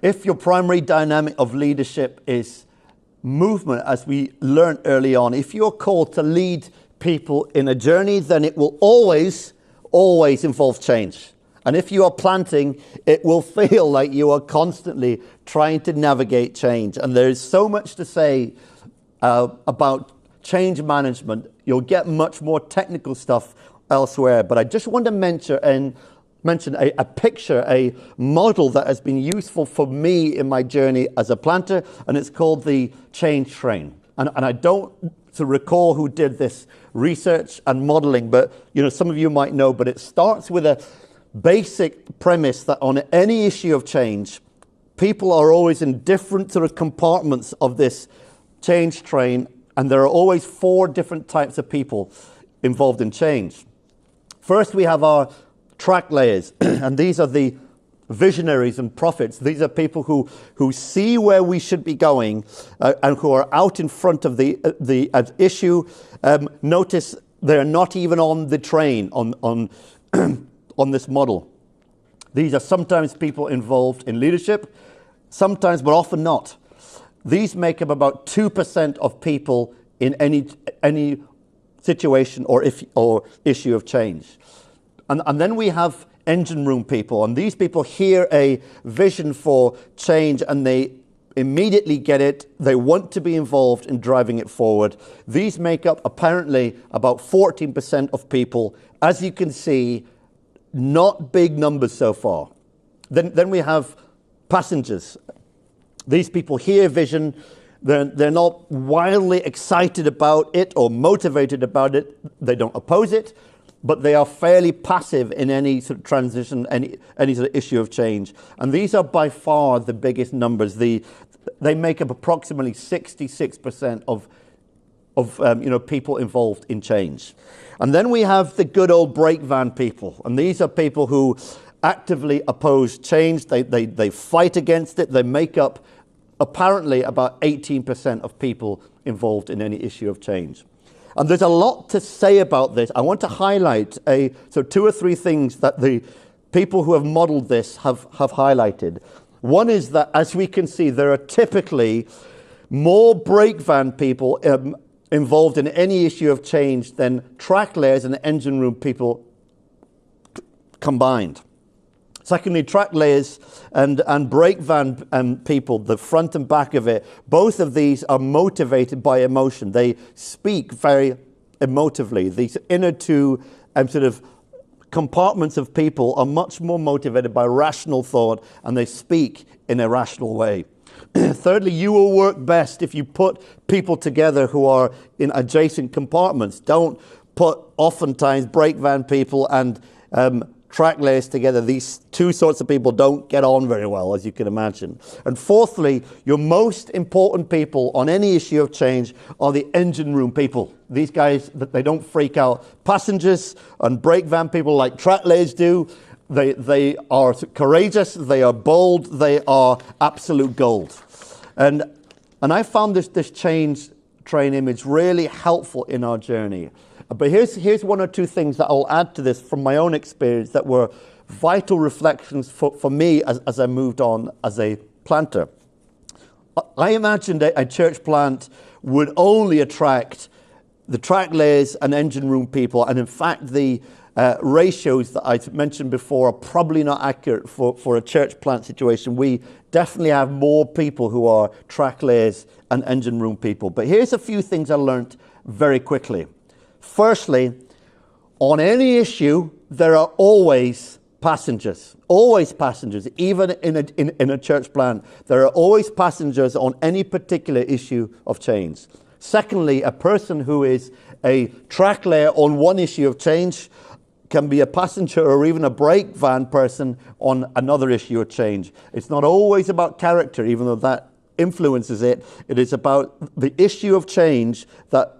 If your primary dynamic of leadership is movement, as we learned early on, if you're called to lead people in a journey, then it will always involve change. And if you are planting, it will feel like you are constantly trying to navigate change. And there is so much to say about change management. You'll get much more technical stuff elsewhere. But I just want to mention a picture, a model that has been useful for me in my journey as a planter, and it's called the change train. And I don't recall who did this research and modeling, but some of you might know, but it starts with a basic premise that on any issue of change, people are always in different sort of compartments of this change train, and there are always 4 different types of people involved in change. First, we have our track layers, and these are the visionaries and prophets. These are people who see where we should be going and who are out in front of the issue. Notice they're not even on the train on this model. These are sometimes people involved in leadership, sometimes, but often not. These make up about 2% of people in any situation or issue of change. And then we have engine room people, and these people hear a vision for change and they immediately get it. They want to be involved in driving it forward. These make up apparently about 14% of people. As you can see, not big numbers so far. Then we have passengers. These people hear vision. They're not wildly excited about it or motivated about it. They don't oppose it, but they are fairly passive in any sort of transition, any sort of issue of change. And these are by far the biggest numbers. They make up approximately 66% of people involved in change. And then we have the good old brake van people. And these are people who actively oppose change. They fight against it. They make up apparently about 18% of people involved in any issue of change. And there's a lot to say about this. I want to highlight 2 or 3 things that the people who have modeled this have highlighted. One is that, as we can see, there are typically more brake van people involved in any issue of change than track layers and engine room people combined. Secondly, track layers and brake van people, the front and back of it, both of these are motivated by emotion. They speak very emotively. These inner 2 sort of compartments of people are much more motivated by rational thought, and they speak in a rational way. Thirdly, you will work best if you put people together who are in adjacent compartments. Don't put oftentimes brake van people and track layers together. These 2 sorts of people don't get on very well, as you can imagine. And fourthly, your most important people on any issue of change are the engine room people. These guys, they don't freak out passengers and brake van people like track layers do. They are courageous, they are bold, they are absolute gold. And I found this change train image really helpful in our journey. But here's 1 or 2 things that I'll add to this from my own experience that were vital reflections for me as I moved on as a planter. I imagined a church plant would only attract the track layers and engine room people, and in fact the ratios that I mentioned before are probably not accurate for a church plant situation. We definitely have more people who are track layers and engine room people. But here's a few things I learned very quickly. Firstly, on any issue, there are always passengers, even in a church plant. There are always passengers on any particular issue of change. Secondly, a person who is a track layer on one issue of change can be a passenger or even a brake van person on another issue of change. It's not always about character, even though that influences it. It is about the issue of change that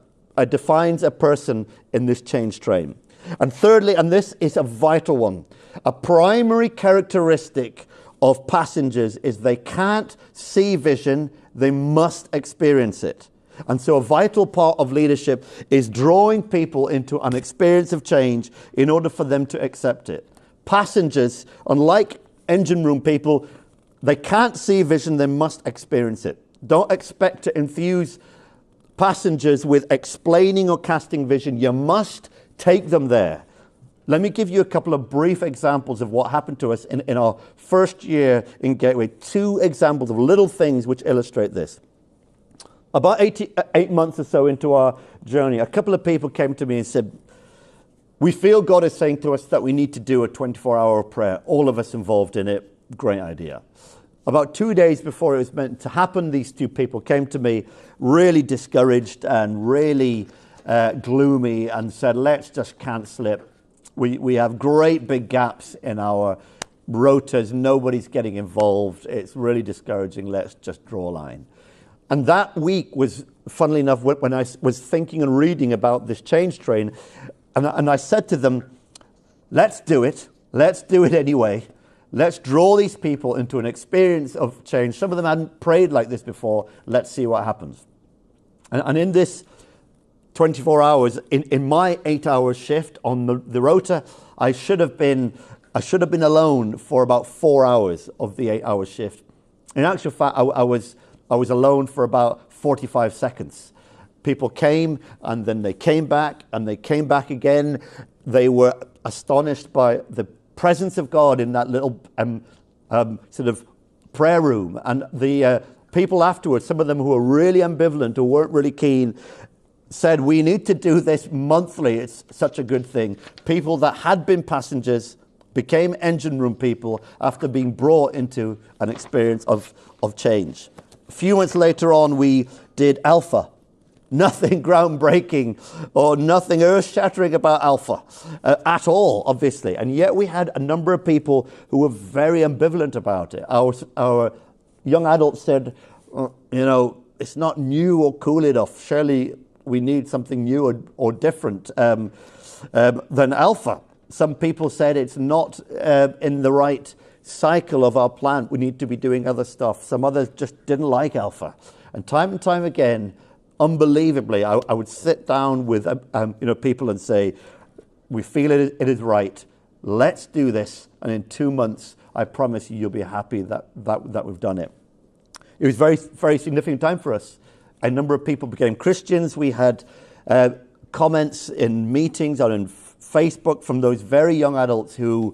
defines a person in this change train. And thirdly, and this is a vital one, a primary characteristic of passengers is they can't see vision, they must experience it. And so a vital part of leadership is drawing people into an experience of change in order for them to accept it. Passengers, unlike engine room people, They can't see vision, they must experience it. Don't expect to infuse passengers with explaining or casting vision. You must take them there. Let me give you a couple of brief examples of what happened to us in our first year in Gateway. 2 examples of little things which illustrate this. About 8 months or so into our journey, a couple of people came to me and said, we feel God is saying to us that we need to do a 24-hour prayer. All of us involved in it. Great idea. About 2 days before it was meant to happen, these 2 people came to me really discouraged and really gloomy and said, let's just cancel it. We have great big gaps in our rotas. Nobody's getting involved. It's really discouraging. Let's just draw a line. And that week was, funnily enough, when I was thinking and reading about this change train, and I said to them, let's do it. Let's do it anyway. Let's draw these people into an experience of change. Some of them hadn't prayed like this before. Let's see what happens. And in this 24 hours, in my 8-hour shift on the rota, I should have been alone for about 4 hours of the 8-hour shift. In actual fact, I was alone for about 45 seconds. People came, and then they came back, and they came back again. They were astonished by the presence of God in that little sort of prayer room. And the people afterwards, some of them who were really ambivalent, who weren't really keen, said, we need to do this monthly. It's such a good thing. People that had been passengers became engine room people after being brought into an experience of change. A few months later on, we did Alpha. Nothing groundbreaking or nothing earth-shattering about Alpha at all, obviously. And yet we had a number of people who were very ambivalent about it. Our young adults said, it's not new or cool enough. Surely we need something new or different than Alpha. Some people said it's not in the right cycle of our plant. We need to be doing other stuff. Some others just didn't like Alpha. And time again, unbelievably, I would sit down with people and say, we feel it is right. Let's do this. And in 2 months, I promise you'll be happy that we've done it. It was very, very significant time for us. A number of people became Christians. We had comments in meetings or in Facebook from those very young adults who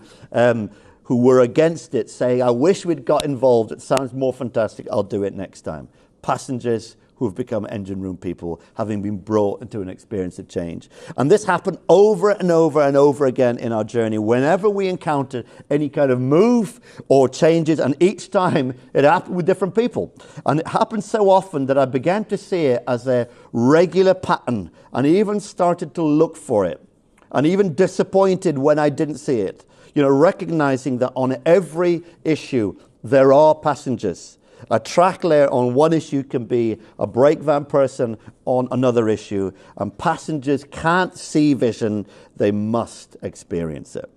were against it, saying, I wish we'd got involved. It sounds more fantastic. I'll do it next time. Passengers who have become engine room people, having been brought into an experience of change. And this happened over and over and over again in our journey. Whenever we encountered any kind of move or changes, and each time it happened with different people. And it happened so often that I began to see it as a regular pattern, and even started to look for it, and even disappointed when I didn't see it. Recognizing that on every issue, there are passengers. A track layer on one issue can be a brake van person on another issue, and passengers can't see vision, they must experience it.